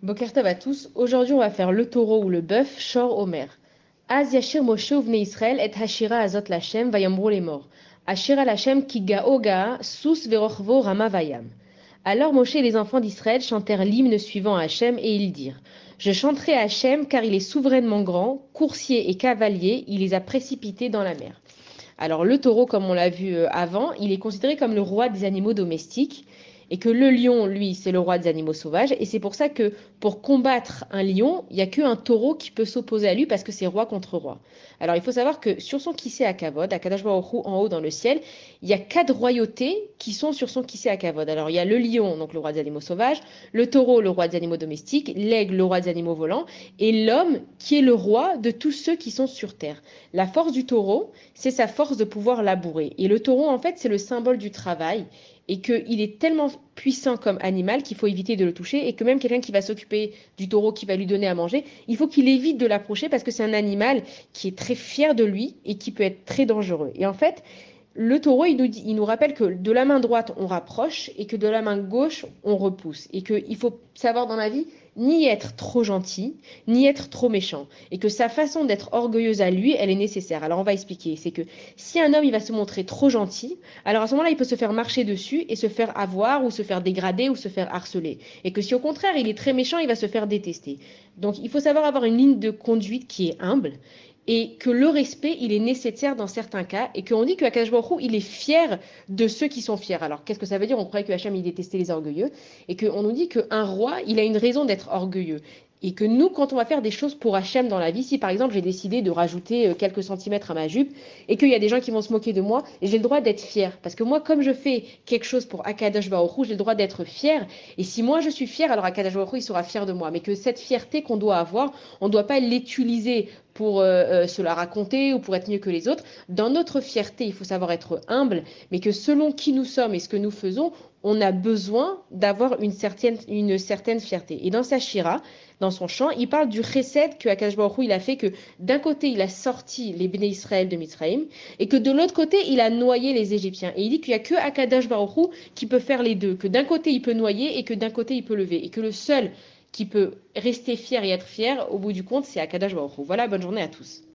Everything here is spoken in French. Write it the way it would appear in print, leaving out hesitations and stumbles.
Boker Tov à tous. Aujourd'hui, on va faire le taureau ou le bœuf, Shor Omer. Az yashir Moshe uvnei Israël et hashira azot lachem vayamru les morts. Hashira lachem ki gao gaa sus verochvo rama vayam. Alors Moshe et les enfants d'Israël chantèrent l'hymne suivant à Hachem et ils dirent: Je chanterai à Hachem car il est souverainement grand, coursier et cavalier, il les a précipités dans la mer. Alors le taureau, comme on l'a vu avant, il est considéré comme le roi des animaux domestiques et que le lion, lui, c'est le roi des animaux sauvages. Et c'est pour ça que pour combattre un lion, il n'y a qu'un taureau qui peut s'opposer à lui parce que c'est roi contre roi. Alors il faut savoir que sur son kissé à Kavod, à Kadash Baruch Hu, en haut dans le ciel, il y a 4 royautés qui sont sur son kissé à Kavod. Alors il y a le lion, donc le roi des animaux sauvages, le taureau, le roi des animaux domestiques, l'aigle, le roi des animaux volants, et l'homme qui est le roi de tous ceux qui sont sur terre. La force du taureau, c'est sa force de pouvoir labourer. Et le taureau, en fait, c'est le symbole du travail et qu'il est tellement puissant comme animal qu'il faut éviter de le toucher et que même quelqu'un qui va s'occuper du taureau, qui va lui donner à manger, il faut qu'il évite de l'approcher parce que c'est un animal qui est très fier de lui et qui peut être très dangereux. Et en fait, le taureau, il nous rappelle que de la main droite, on rapproche et que de la main gauche, on repousse. Et qu'il faut savoir dans la vie, ni être trop gentil, ni être trop méchant. Et que sa façon d'être orgueilleuse à lui, elle est nécessaire. Alors on va expliquer. C'est que si un homme, il va se montrer trop gentil, alors à ce moment-là, il peut se faire marcher dessus et se faire avoir ou se faire dégrader ou se faire harceler. Et que si au contraire, il est très méchant, il va se faire détester. Donc il faut savoir avoir une ligne de conduite qui est humble et que le respect, il est nécessaire dans certains cas, et qu'on dit que Akash Baruch Hu, il est fier de ceux qui sont fiers. Alors, qu'est-ce que ça veut dire? On croyait que Hachem, il détestait les orgueilleux, et qu'on nous dit qu'un roi, il a une raison d'être orgueilleux. Et que nous, quand on va faire des choses pour Hachem dans la vie, si par exemple j'ai décidé de rajouter quelques centimètres à ma jupe, et qu'il y a des gens qui vont se moquer de moi, j'ai le droit d'être fier. Parce que moi, comme je fais quelque chose pour Akadosh Baruch Hu, j'ai le droit d'être fier. Et si moi je suis fier, alors Akadosh Baruch Hu, il sera fier de moi. Mais que cette fierté qu'on doit avoir, on ne doit pas l'utiliser pour se la raconter ou pour être mieux que les autres. Dans notre fierté, il faut savoir être humble, mais que selon qui nous sommes et ce que nous faisons, on a besoin d'avoir une certaine fierté. Et dans sa shira, dans son chant, il parle du chesed que Akash Baruch Hu, il a fait, que d'un côté, il a sorti les Béné Israël de Mitzrayim, et que de l'autre côté, il a noyé les Égyptiens. Et il dit qu'il n'y a que Akadosh Baruch Hu qui peut faire les deux, que d'un côté, il peut noyer et que d'un côté, il peut lever. Et que le seul qui peut rester fier et être fier, au bout du compte, c'est Akadosh Baruch Hu. Voilà, bonne journée à tous.